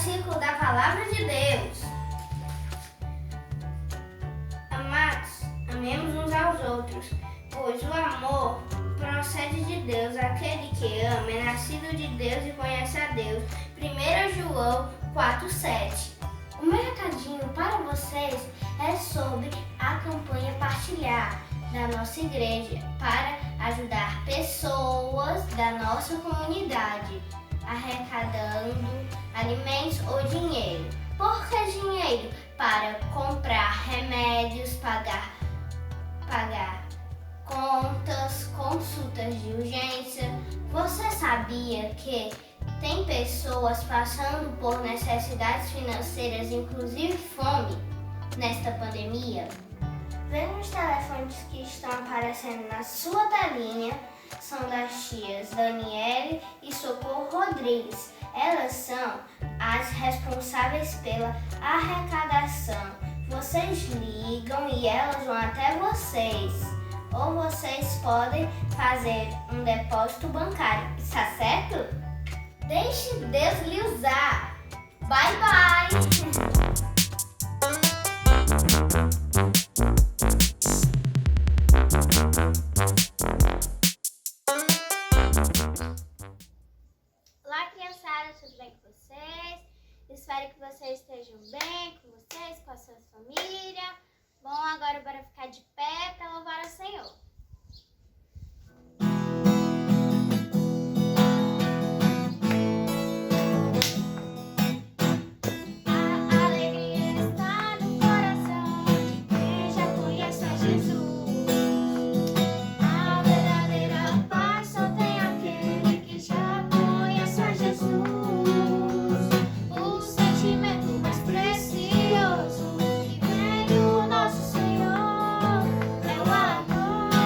versículo da Palavra de Deus. Amados, amemos uns aos outros, pois o amor procede de Deus. Aquele que ama é nascido de Deus e conhece a Deus. 1 João 4,7. O meu recadinho para vocês é sobre a campanha Partilhar da nossa igreja para ajudar pessoas da nossa comunidade, arrecadando alimentos ou dinheiro. Por que dinheiro? Para comprar remédios, pagar contas, consultas de urgência. Você sabia que tem pessoas passando por necessidades financeiras, inclusive fome, nesta pandemia? Vejam os telefones que estão aparecendo na sua telinha, são das tias Daniele e Socorro Rodrigues. Elas são as responsáveis pela arrecadação. Vocês ligam e elas vão até vocês. Ou vocês podem fazer um depósito bancário. Está certo? Deixe Deus lhe usar. Bye, bye! Olá, criançada, tudo bem com vocês? Espero que vocês estejam bem com vocês, com a sua família. Bom, agora bora ficar de pé para louvar ao Senhor. A alegria está no coração de quem já conhece a Jesus. A verdadeira paz só tem aquele que já conhece a Jesus. O sentimento mais precioso que vem do nosso Senhor é o amor.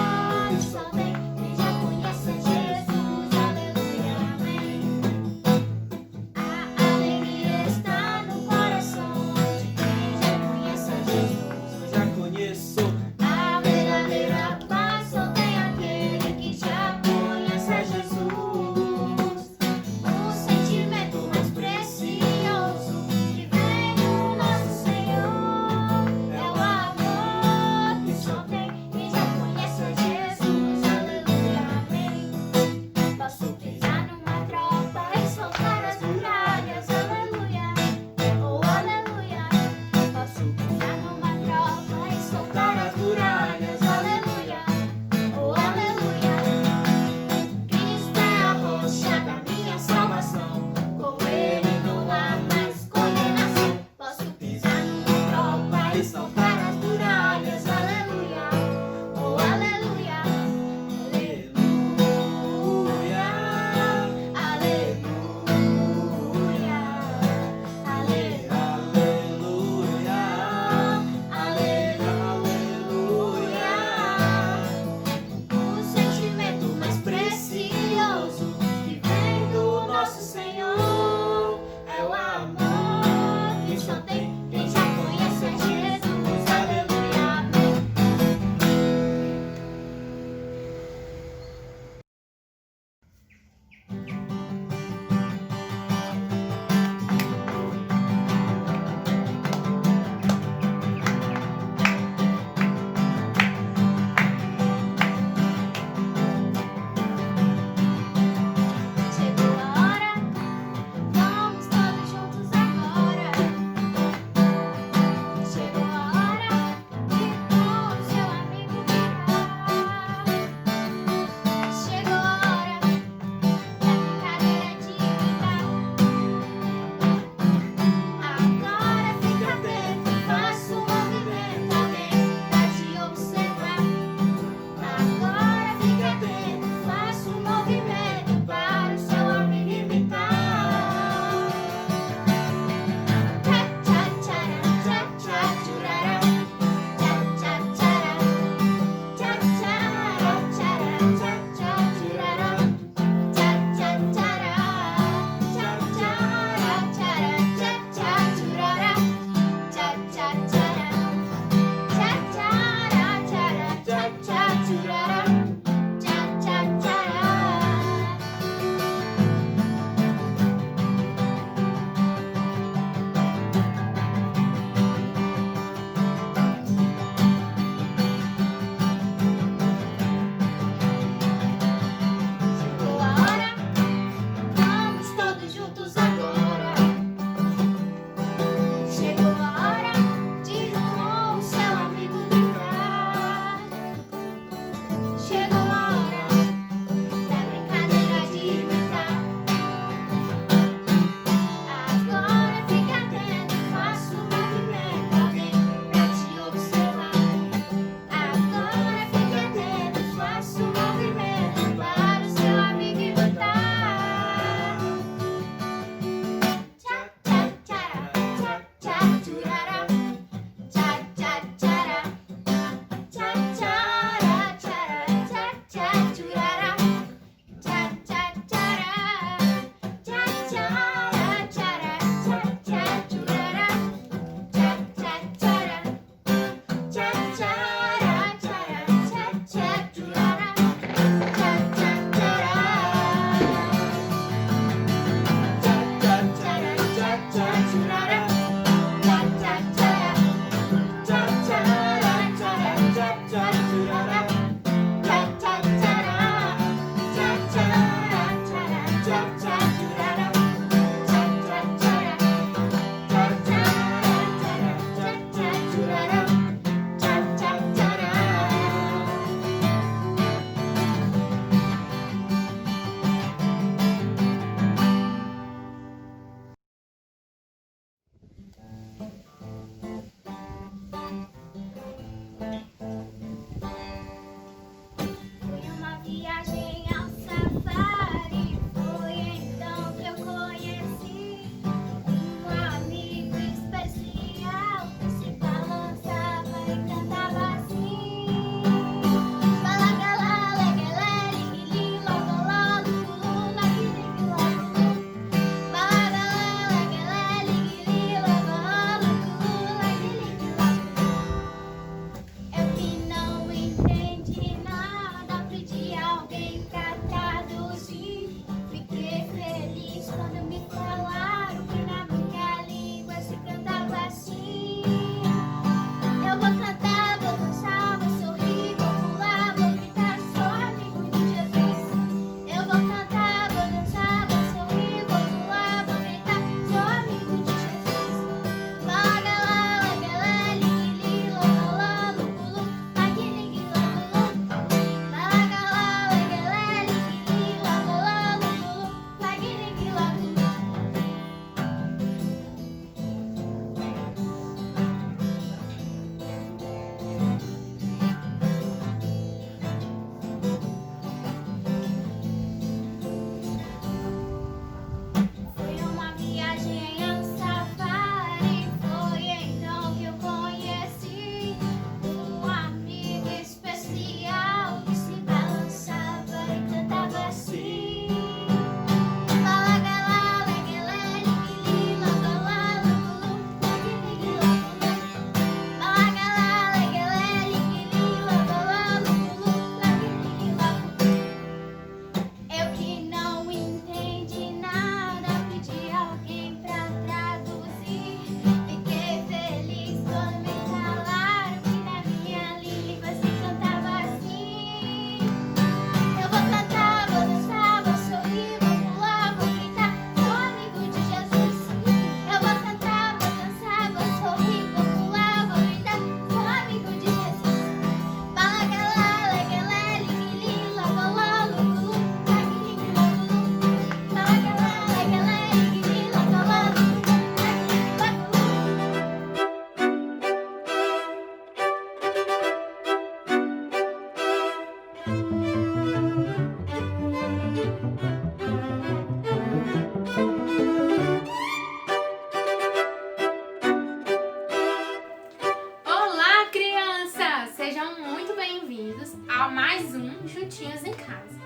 bem-vindos a mais um Juntinhos em Casa.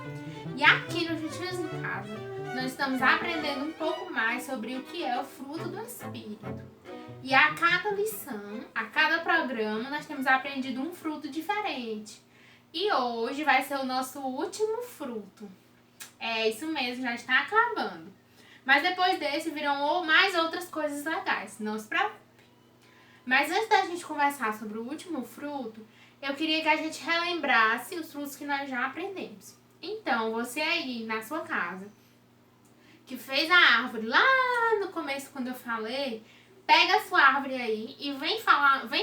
E aqui no Juntinhos em Casa, nós estamos aprendendo um pouco mais sobre o que é o fruto do Espírito. E a cada lição, a cada programa, nós temos aprendido um fruto diferente. E hoje vai ser o nosso último fruto. É isso mesmo, já está acabando. Mas depois desse virão mais outras coisas legais, não se preocupe. Mas antes da gente conversar sobre o último fruto, eu queria que a gente relembrasse os frutos que nós já aprendemos. Então, você aí na sua casa, que fez a árvore lá no começo quando eu falei, pega a sua árvore aí e vem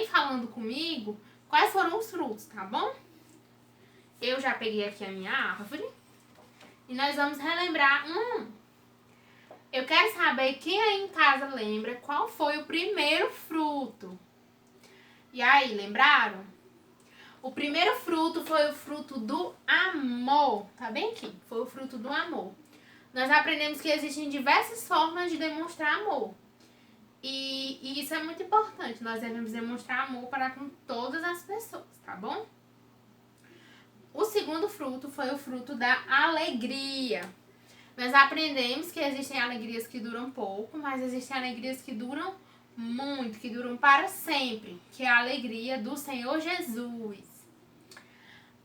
falando comigo quais foram os frutos, tá bom? Eu já peguei aqui a minha árvore e nós vamos relembrar Eu quero saber quem aí em casa lembra qual foi o primeiro fruto. E aí, lembraram? O primeiro fruto foi o fruto do amor. Tá bem aqui? Foi o fruto do amor. Nós aprendemos que existem diversas formas de demonstrar amor. E isso é muito importante. Nós devemos demonstrar amor para com todas as pessoas, tá bom? O segundo fruto foi o fruto da alegria. Nós aprendemos que existem alegrias que duram pouco, mas existem alegrias que duram muito, que duram para sempre, que é a alegria do Senhor Jesus.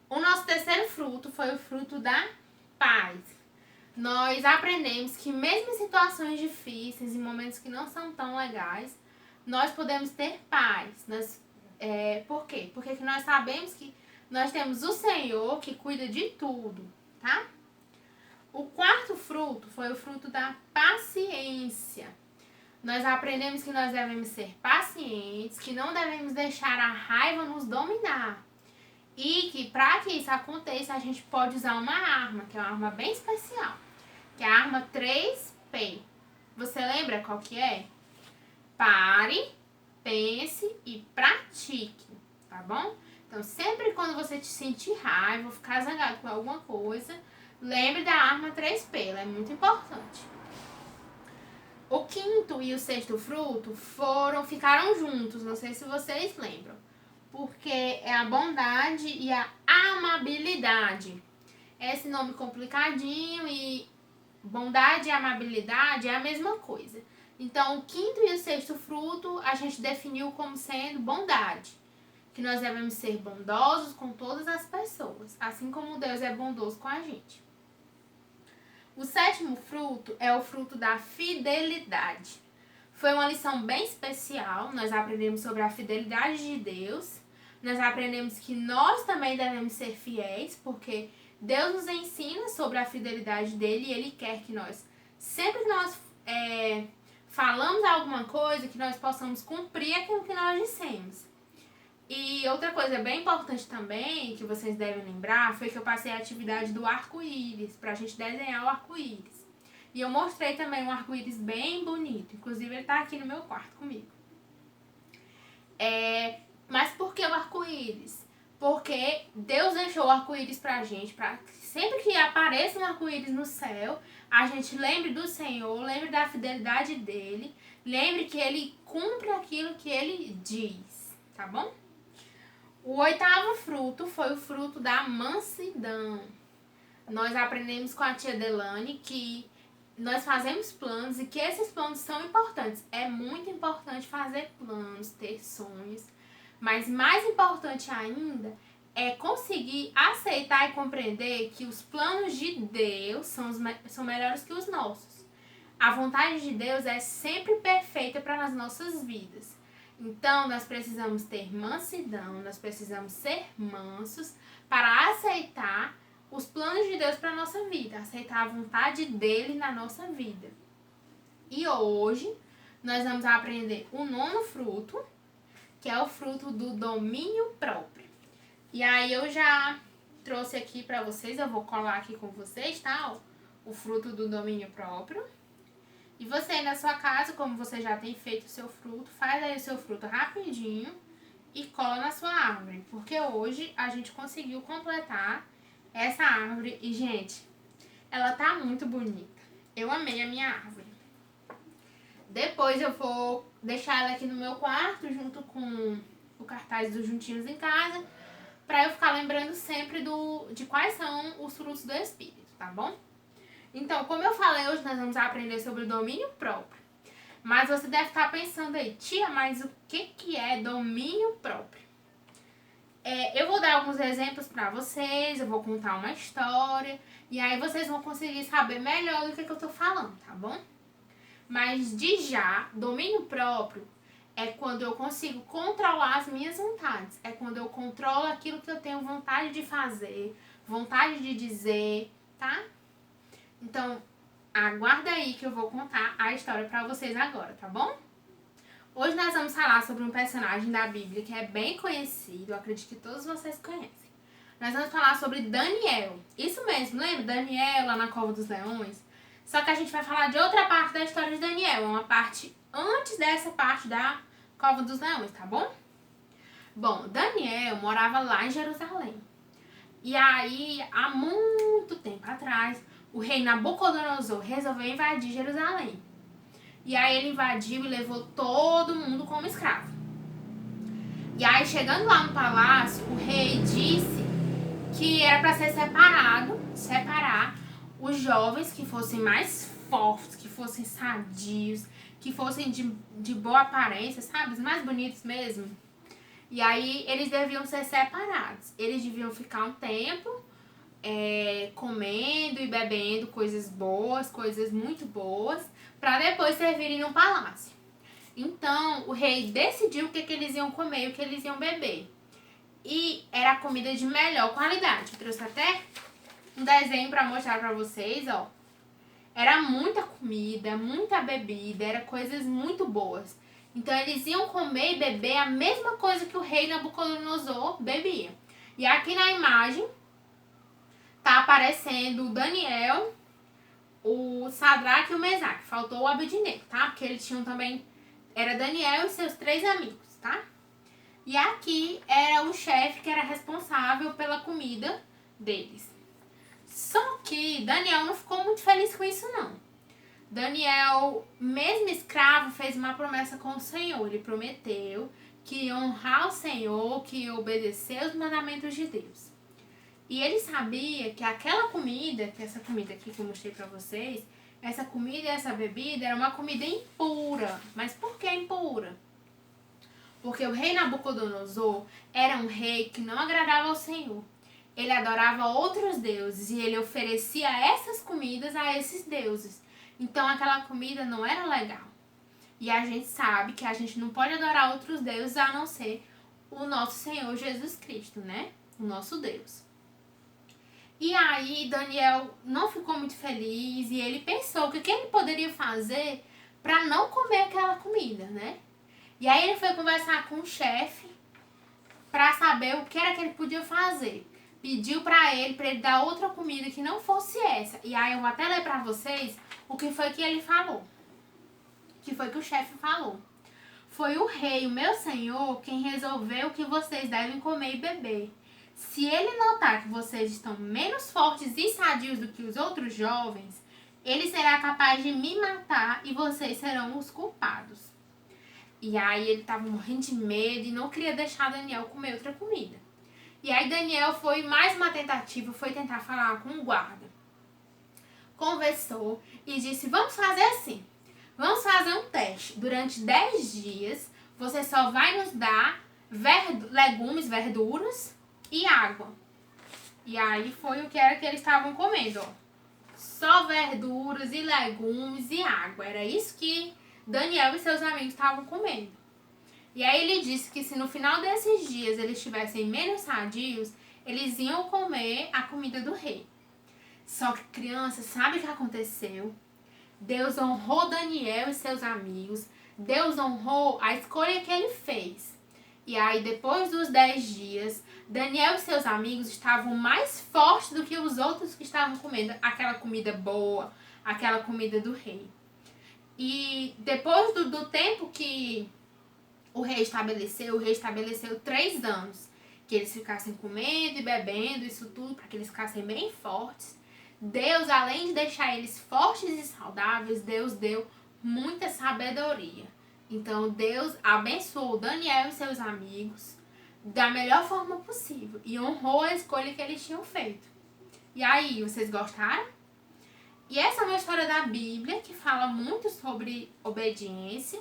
O nosso terceiro fruto foi o fruto da paz. Nós aprendemos que mesmo em situações difíceis, em momentos que não são tão legais, nós podemos ter paz. Por quê? Porque nós sabemos que nós temos o Senhor que cuida de tudo, tá? O quarto fruto foi o fruto da paciência. Nós aprendemos que nós devemos ser pacientes, que não devemos deixar a raiva nos dominar. E que para que isso aconteça, a gente pode usar uma arma, que é uma arma bem especial, que é a arma 3P. Você lembra qual que é? Pare, pense e pratique, tá bom? Então, sempre quando você te sentir raiva ou ficar zangado com alguma coisa, lembre da arma 3P, ela é muito importante. O quinto e o sexto fruto ficaram juntos, não sei se vocês lembram, porque é a bondade e a amabilidade. Esse nome complicadinho e bondade e amabilidade é a mesma coisa. Então, o quinto e o sexto fruto a gente definiu como sendo bondade, que nós devemos ser bondosos com todas as pessoas, assim como Deus é bondoso com a gente. O sétimo fruto é o fruto da fidelidade. Foi uma lição bem especial, nós aprendemos sobre a fidelidade de Deus, nós aprendemos que nós também devemos ser fiéis, porque Deus nos ensina sobre a fidelidade dele e ele quer que nós, sempre que nós falamos alguma coisa, que nós possamos cumprir aquilo que nós dissemos. E outra coisa bem importante também, que vocês devem lembrar, foi que eu passei a atividade do arco-íris, pra gente desenhar o arco-íris. E eu mostrei também um arco-íris bem bonito, inclusive ele tá aqui no meu quarto comigo. Mas por que o arco-íris? Porque Deus deixou o arco-íris pra gente, pra que sempre que apareça um arco-íris no céu, a gente lembre do Senhor, lembre da fidelidade dele, lembre que ele cumpre aquilo que ele diz, tá bom? O oitavo fruto foi o fruto da mansidão. Nós aprendemos com a tia Delane que nós fazemos planos e que esses planos são importantes. É muito importante fazer planos, ter sonhos, mas mais importante ainda é conseguir aceitar e compreender que os planos de Deus são melhores que os nossos. A vontade de Deus é sempre perfeita para as nossas vidas. Então, nós precisamos ter mansidão, nós precisamos ser mansos para aceitar os planos de Deus para a nossa vida, aceitar a vontade dele na nossa vida. E hoje, nós vamos aprender o nono fruto, que é o fruto do domínio próprio. E aí, eu já trouxe aqui para vocês, eu vou colar aqui com vocês, tá? O fruto do domínio próprio. E você aí na sua casa, como você já tem feito o seu fruto, faz aí o seu fruto rapidinho e cola na sua árvore. Porque hoje a gente conseguiu completar essa árvore e, gente, ela tá muito bonita. Eu amei a minha árvore. Depois eu vou deixar ela aqui no meu quarto junto com o cartaz dos Juntinhos em Casa pra eu ficar lembrando sempre de quais são os frutos do Espírito, tá bom? Então, como eu falei, hoje nós vamos aprender sobre o domínio próprio. Mas você deve estar pensando aí, tia, mas o que é domínio próprio? Eu vou dar alguns exemplos pra vocês, eu vou contar uma história, e aí vocês vão conseguir saber melhor do que eu tô falando, tá bom? Mas de já, domínio próprio é quando eu consigo controlar as minhas vontades. É quando eu controlo aquilo que eu tenho vontade de fazer, vontade de dizer, tá? Então, aguarda aí que eu vou contar a história pra vocês agora, tá bom? Hoje nós vamos falar sobre um personagem da Bíblia que é bem conhecido, eu acredito que todos vocês conhecem. Nós vamos falar sobre Daniel. Isso mesmo, lembra? Daniel lá na Cova dos Leões. Só que a gente vai falar de outra parte da história de Daniel, uma parte antes dessa parte da Cova dos Leões, tá bom? Bom, Daniel morava lá em Jerusalém. E aí, há muito tempo atrás, o rei Nabucodonosor resolveu invadir Jerusalém. E aí ele invadiu e levou todo mundo como escravo. E aí, chegando lá no palácio, o rei disse que era para ser separar os jovens que fossem mais fortes, que fossem sadios, que fossem de boa aparência, sabe? Os mais bonitos mesmo. E aí, eles deviam ser separados. Eles deviam ficar um tempo comendo e bebendo coisas boas, coisas muito boas, para depois servirem no palácio. Então, o rei decidiu o que eles iam comer e o que eles iam beber. E era comida de melhor qualidade. Eu trouxe até um desenho para mostrar para vocês, ó. Era muita comida, muita bebida, era coisas muito boas. Então, eles iam comer e beber a mesma coisa que o rei Nabucodonosor bebia. E aqui na imagem tá aparecendo o Daniel, o Sadraque e o Mesaque. Faltou o Abednego, tá? Porque eles tinham também... Era Daniel e seus 3 amigos, tá? E aqui era o chefe que era responsável pela comida deles. Só que Daniel não ficou muito feliz com isso, não. Daniel, mesmo escravo, fez uma promessa com o Senhor. Ele prometeu que ia honrar o Senhor, que ia obedecer os mandamentos de Deus. E ele sabia que aquela comida, que essa comida aqui que eu mostrei pra vocês, essa comida e essa bebida era uma comida impura. Mas por que impura? Porque o rei Nabucodonosor era um rei que não agradava ao Senhor. Ele adorava outros deuses e ele oferecia essas comidas a esses deuses. Então aquela comida não era legal. E a gente sabe que a gente não pode adorar outros deuses a não ser o nosso Senhor Jesus Cristo, né? O nosso Deus. E aí Daniel não ficou muito feliz e ele pensou que o que ele poderia fazer para não comer aquela comida, né? E aí ele foi conversar com o chefe para saber o que era que ele podia fazer. Pediu para ele dar outra comida que não fosse essa. E aí eu vou até ler para vocês o que foi que ele falou. O que foi que o chefe falou. Foi o rei, o meu senhor, quem resolveu que vocês devem comer e beber. Se ele notar que vocês estão menos fortes e sadios do que os outros jovens, ele será capaz de me matar e vocês serão os culpados. E aí ele estava morrendo de medo e não queria deixar Daniel comer outra comida. E aí Daniel foi mais uma tentativa, foi tentar falar com o guarda. Conversou e disse, vamos fazer assim. Vamos fazer um teste. Durante 10 dias, você só vai nos dar legumes, verduras e água. E aí foi o que era que eles estavam comendo, ó. Só verduras e legumes e água. Era isso que Daniel e seus amigos estavam comendo. E aí ele disse que se no final desses dias eles estivessem menos sadios, eles iam comer a comida do rei. Só que, crianças, sabe o que aconteceu? Deus honrou Daniel e seus amigos. Deus honrou a escolha que ele fez. E aí, depois dos 10 dias, Daniel e seus amigos estavam mais fortes do que os outros que estavam comendo aquela comida boa, aquela comida do rei. E depois do tempo que o rei estabeleceu 3 anos. Que eles ficassem comendo e bebendo, isso tudo, para que eles ficassem bem fortes. Deus, além de deixar eles fortes e saudáveis, Deus deu muita sabedoria. Então, Deus abençoou Daniel e seus amigos, da melhor forma possível e honrou a escolha que eles tinham feito. E aí, vocês gostaram? E essa é uma história da Bíblia que fala muito sobre obediência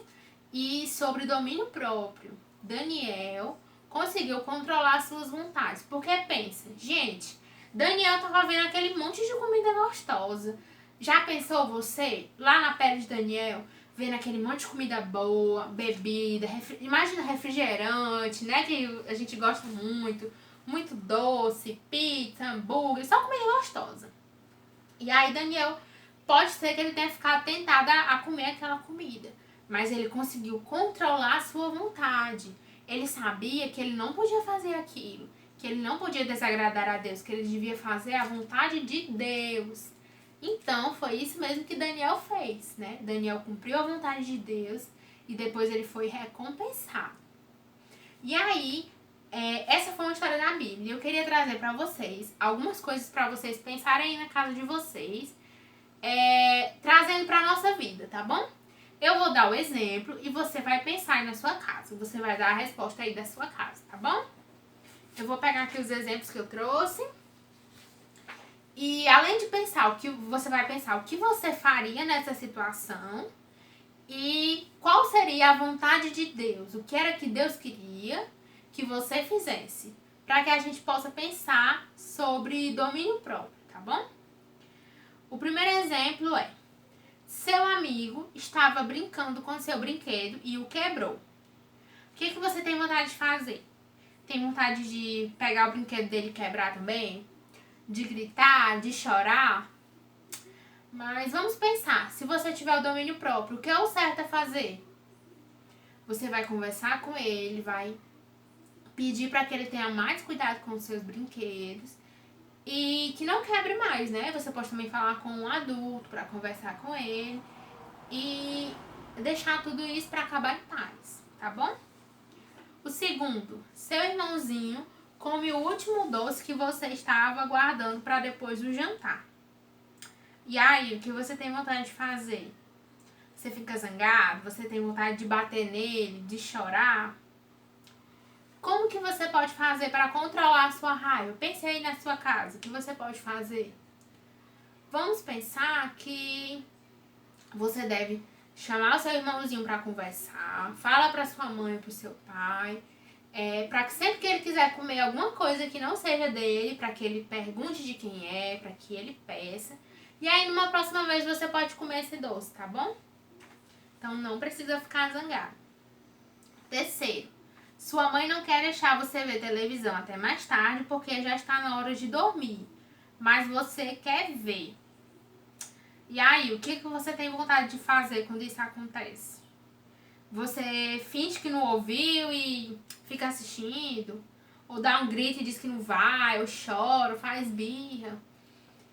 e sobre domínio próprio. Daniel conseguiu controlar suas vontades. Porque pensa, gente, Daniel estava vendo aquele monte de comida gostosa. Já pensou você, lá na pele de Daniel, vendo aquele monte de comida boa, bebida, imagina refrigerante, né, que a gente gosta muito, muito doce, pizza, hambúrguer, só comida gostosa. E aí Daniel, pode ser que ele tenha ficado tentado a comer aquela comida, mas ele conseguiu controlar a sua vontade. Ele sabia que ele não podia fazer aquilo, que ele não podia desagradar a Deus, que ele devia fazer a vontade de Deus. Então, foi isso mesmo que Daniel fez, né? Daniel cumpriu a vontade de Deus e depois ele foi recompensado. E aí, essa foi uma história da Bíblia. Eu queria trazer para vocês algumas coisas para vocês pensarem aí na casa de vocês, trazendo para nossa vida, tá bom? Eu vou dar o exemplo e você vai pensar aí na sua casa. Você vai dar a resposta aí da sua casa, tá bom? Eu vou pegar aqui os exemplos que eu trouxe. E além de pensar você vai pensar o que você faria nessa situação e qual seria a vontade de Deus, o que era que Deus queria que você fizesse, para que a gente possa pensar sobre domínio próprio, tá bom? O primeiro exemplo é: seu amigo estava brincando com seu brinquedo e o quebrou. O que você tem vontade de fazer? Tem vontade de pegar o brinquedo dele e quebrar também? De gritar, de chorar? Mas vamos pensar, se você tiver o domínio próprio, o que é o certo a fazer? Você vai conversar com ele, vai pedir para que ele tenha mais cuidado com os seus brinquedos e que não quebre mais, né? Você pode também falar com um adulto para conversar com ele e deixar tudo isso para acabar em paz, tá bom? O segundo, seu irmãozinho come o último doce que você estava guardando para depois do jantar. E aí, o que você tem vontade de fazer? Você fica zangado? Você tem vontade de bater nele, de chorar? Como que você pode fazer para controlar a sua raiva? Pense aí na sua casa, o que você pode fazer? Vamos pensar que você deve chamar o seu irmãozinho para conversar, fala para sua mãe, para o seu pai, para que sempre que ele quiser comer alguma coisa que não seja dele, para que ele pergunte de quem é, para que ele peça. E aí, numa próxima vez, você pode comer esse doce, tá bom? Então, não precisa ficar zangado. Terceiro, sua mãe não quer deixar você ver televisão até mais tarde porque já está na hora de dormir, mas você quer ver. E aí, o que você tem vontade de fazer quando isso acontece? Você finge que não ouviu e fica assistindo? Ou dá um grito e diz que não vai, ou chora, ou faz birra?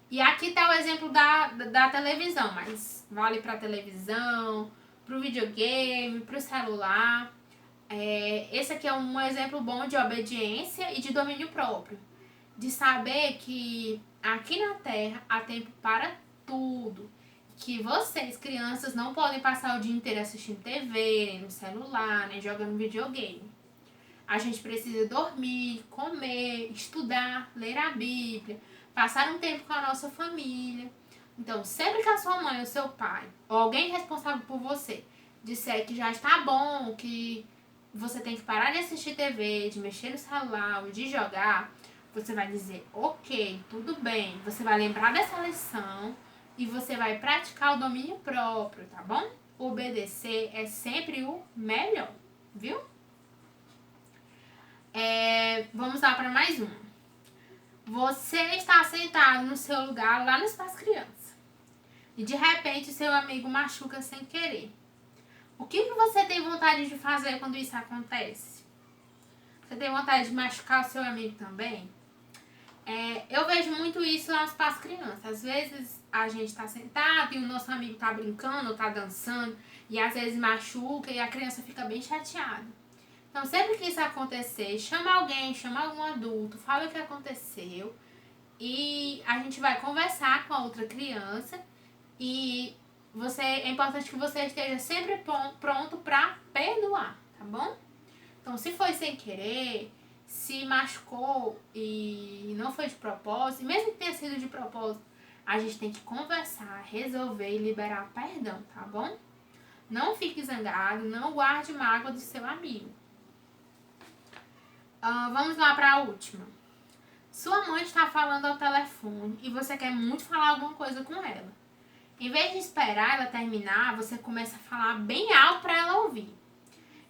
E aqui tá o exemplo da televisão, mas vale pra televisão, pro videogame, pro celular. Esse aqui é um exemplo bom de obediência e de domínio próprio. De saber que aqui na Terra há tempo para tudo. Que vocês, crianças, não podem passar o dia inteiro assistindo TV, nem no celular, nem jogando videogame. A gente precisa dormir, comer, estudar, ler a Bíblia, passar um tempo com a nossa família. Então, sempre que a sua mãe ou seu pai, ou alguém responsável por você, disser que já está bom, que você tem que parar de assistir TV, de mexer no celular, ou de jogar, você vai dizer, ok, tudo bem. Você vai lembrar dessa lição e você vai praticar o domínio próprio, tá bom? Obedecer é sempre o melhor, viu? Vamos lá para mais uma. Você está sentado no seu lugar lá no Espaço Criança e de repente seu amigo machuca sem querer. O que você tem vontade de fazer quando isso acontece? Você tem vontade de machucar o seu amigo também? Eu vejo muito isso lá no Espaço Criança. Às vezes a gente está sentado e o nosso amigo está brincando, está dançando e às vezes machuca e a criança fica bem chateada. Então, sempre que isso acontecer, chama alguém, chama algum adulto, fala o que aconteceu e a gente vai conversar com a outra criança e é importante que você esteja sempre pronto para perdoar, tá bom? Então, se foi sem querer, se machucou e não foi de propósito, e mesmo que tenha sido de propósito, a gente tem que conversar, resolver e liberar perdão, tá bom? Não fique zangado, não guarde mágoa do seu amigo. Vamos lá para a última. Sua mãe está falando ao telefone e você quer muito falar alguma coisa com ela. Em vez de esperar ela terminar, você começa a falar bem alto para ela ouvir.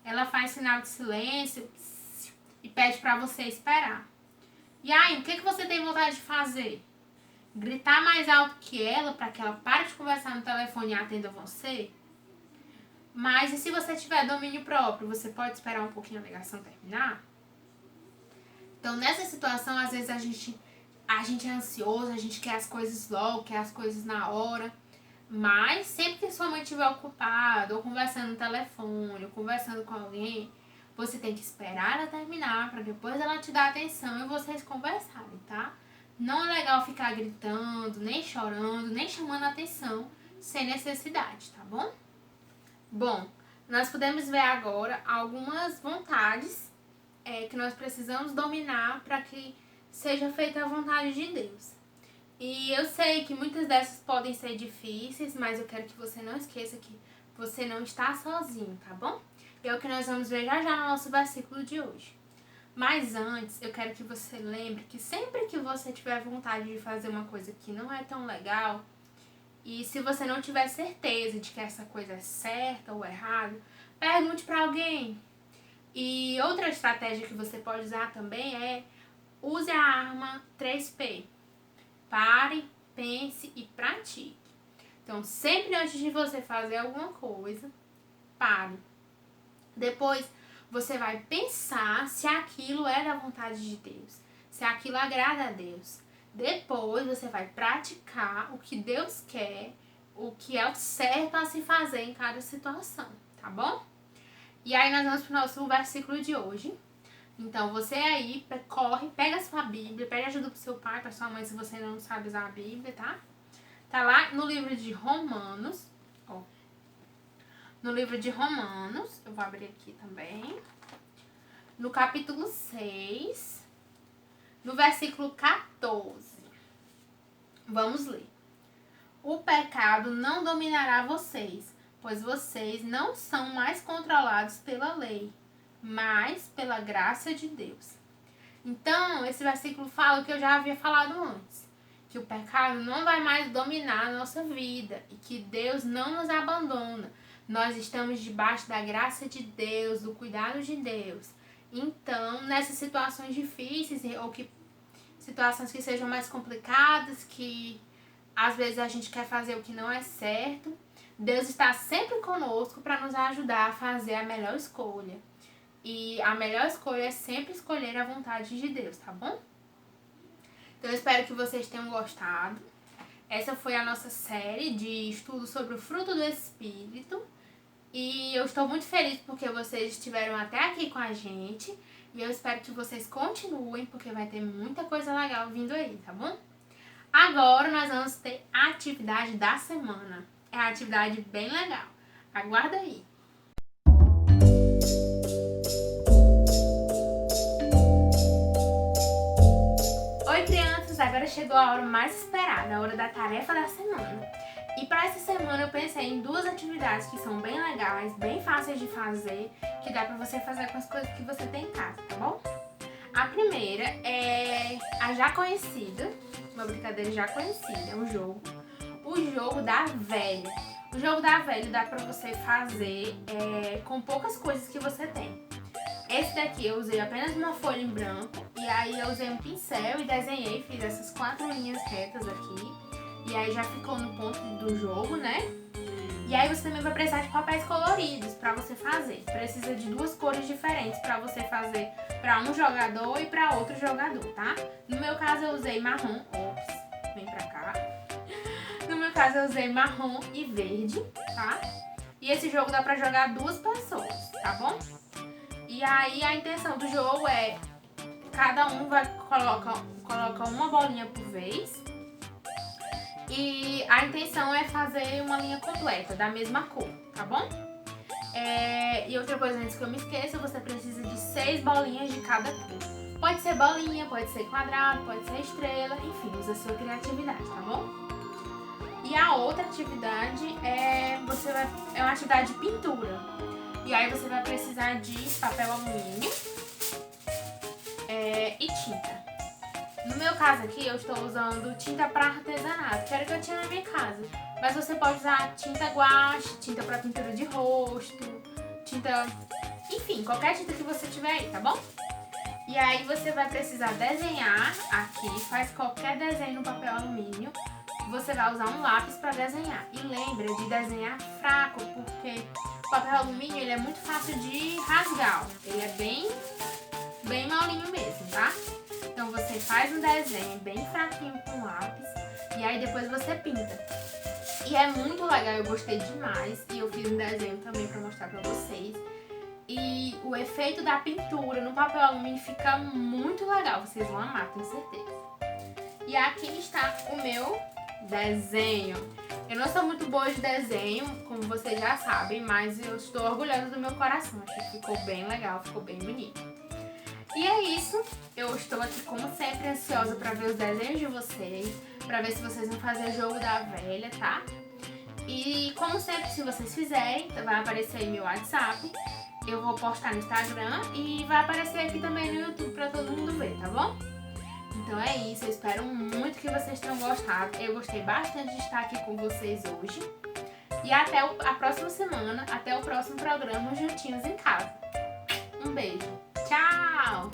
Ela faz sinal de silêncio e pede para você esperar. E aí, o que você tem vontade de fazer? Gritar mais alto que ela para que ela pare de conversar no telefone e atenda você? Mas e se você tiver domínio próprio, você pode esperar um pouquinho a ligação terminar? Então, nessa situação, às vezes a gente é ansioso, a gente quer as coisas logo, quer as coisas na hora. Mas sempre que sua mãe estiver ocupada, ou conversando no telefone, ou conversando com alguém, você tem que esperar ela terminar para depois ela te dar atenção e vocês conversarem, tá? Não é legal ficar gritando, nem chorando, nem chamando atenção sem necessidade, tá bom? Bom, nós podemos ver agora algumas vontades que nós precisamos dominar para que seja feita a vontade de Deus. E eu sei que muitas dessas podem ser difíceis, mas eu quero que você não esqueça que você não está sozinho, tá bom? E é o que nós vamos ver já no nosso versículo de hoje. Mas antes, eu quero que você lembre que sempre que você tiver vontade de fazer uma coisa que não é tão legal, e se você não tiver certeza de que essa coisa é certa ou errada, pergunte para alguém. E outra estratégia que você pode usar também é use a arma 3P. Pare, pense e pratique. Então, sempre antes de você fazer alguma coisa, pare. Depois, você vai pensar se aquilo é da vontade de Deus, se aquilo agrada a Deus. Depois, você vai praticar o que Deus quer, o que é o certo a se fazer em cada situação, tá bom? E aí, nós vamos para o nosso versículo de hoje. Então, você aí corre, pega a sua Bíblia, pede ajuda pro seu pai, pra sua mãe, se você não sabe usar a Bíblia, tá? Tá lá no livro de Romanos, ó. No livro de Romanos, eu vou abrir aqui também. No capítulo 6, no versículo 14. Vamos ler. O pecado não dominará vocês, pois vocês não são mais controlados pela lei, mas pela graça de Deus. Então, esse versículo fala o que eu já havia falado antes, que o pecado não vai mais dominar a nossa vida e que Deus não nos abandona. Nós estamos debaixo da graça de Deus, do cuidado de Deus. Então, nessas situações difíceis ou situações que sejam mais complicadas, que às vezes a gente quer fazer o que não é certo, Deus está sempre conosco para nos ajudar a fazer a melhor escolha. E a melhor escolha é sempre escolher a vontade de Deus, tá bom? Então eu espero que vocês tenham gostado. Essa foi a nossa série de estudos sobre o fruto do Espírito. E eu estou muito feliz porque vocês estiveram até aqui com a gente. E eu espero que vocês continuem, porque vai ter muita coisa legal vindo aí, tá bom? Agora nós vamos ter a atividade da semana. É uma atividade bem legal. Aguarda aí. Oi, crianças! Agora chegou a hora mais esperada, a hora da tarefa da semana. E para essa semana eu pensei em duas atividades que são bem legais, bem fáceis de fazer, que dá pra você fazer com as coisas que você tem em casa, tá bom? A primeira é a já conhecida, uma brincadeira já conhecida, é um jogo. O jogo da velha. O jogo da velha dá pra você fazer com poucas coisas que você tem. Esse daqui eu usei apenas uma folha em branco, e aí eu usei um pincel e desenhei, fiz essas 4 linhas retas aqui. E aí já ficou no ponto do jogo, né? E aí você também vai precisar de papéis coloridos pra você fazer. Precisa de 2 cores diferentes pra você fazer pra um jogador e pra outro jogador, tá? No meu caso eu usei marrom. Ops, vem pra cá. No meu caso eu usei marrom e verde, tá? E esse jogo dá pra jogar 2 pessoas, tá bom? E aí a intenção do jogo é cada um vai coloca uma bolinha por vez. E a intenção é fazer uma linha completa, da mesma cor, tá bom? E outra coisa, antes que eu me esqueça, você precisa de 6 bolinhas de cada cor. Pode ser bolinha, pode ser quadrado, pode ser estrela, enfim, usa a sua criatividade, tá bom? E a outra atividade é uma atividade de pintura. E aí você vai precisar de papel alumínio e tinta. No meu caso aqui, eu estou usando tinta para artesanato, que era o que eu tinha na minha casa. Mas você pode usar tinta guache, tinta para pintura de rosto, tinta... enfim, qualquer tinta que você tiver aí, tá bom? E aí você vai precisar desenhar aqui, faz qualquer desenho no papel alumínio. Você vai usar um lápis para desenhar. E lembra de desenhar fraco, porque o papel alumínio ele é muito fácil de rasgar. Ele é bem molinho mesmo, tá? Então você faz um desenho bem fraquinho com lápis e aí depois você pinta. E é muito legal, eu gostei demais e eu fiz um desenho também para mostrar para vocês. E o efeito da pintura no papel alumínio fica muito legal, vocês vão amar, tenho certeza. E aqui está o meu desenho. Eu não sou muito boa de desenho, como vocês já sabem, mas eu estou orgulhosa do meu coração. Acho que ficou bem legal, ficou bem bonito. E é isso, eu estou aqui como sempre ansiosa para ver os desenhos de vocês, para ver se vocês vão fazer jogo da velha, tá? E como sempre, se vocês fizerem, vai aparecer aí meu WhatsApp, eu vou postar no Instagram e vai aparecer aqui também no YouTube para todo mundo ver, tá bom? Então é isso, eu espero muito que vocês tenham gostado, eu gostei bastante de estar aqui com vocês hoje. E até a próxima semana, até o próximo programa Juntinhos em Casa. Um beijo! Tchau!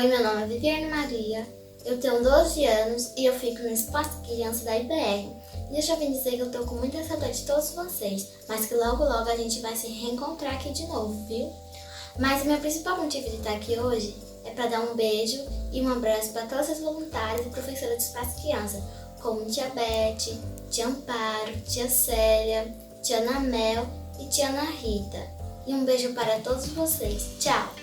Oi, meu nome é Viviane Maria, eu tenho 12 anos e eu fico no Espaço Criança da IBR. E eu já vim dizer que eu tô com muita saudade de todos vocês, mas que logo logo a gente vai se reencontrar aqui de novo, viu? Mas o meu principal motivo de estar aqui hoje é para dar um beijo e um abraço para todas as voluntárias e professoras do Espaço Criança, como tia Beth, tia Amparo, tia Célia, tia Ana Mel e tia Ana Rita. E um beijo para todos vocês. Tchau!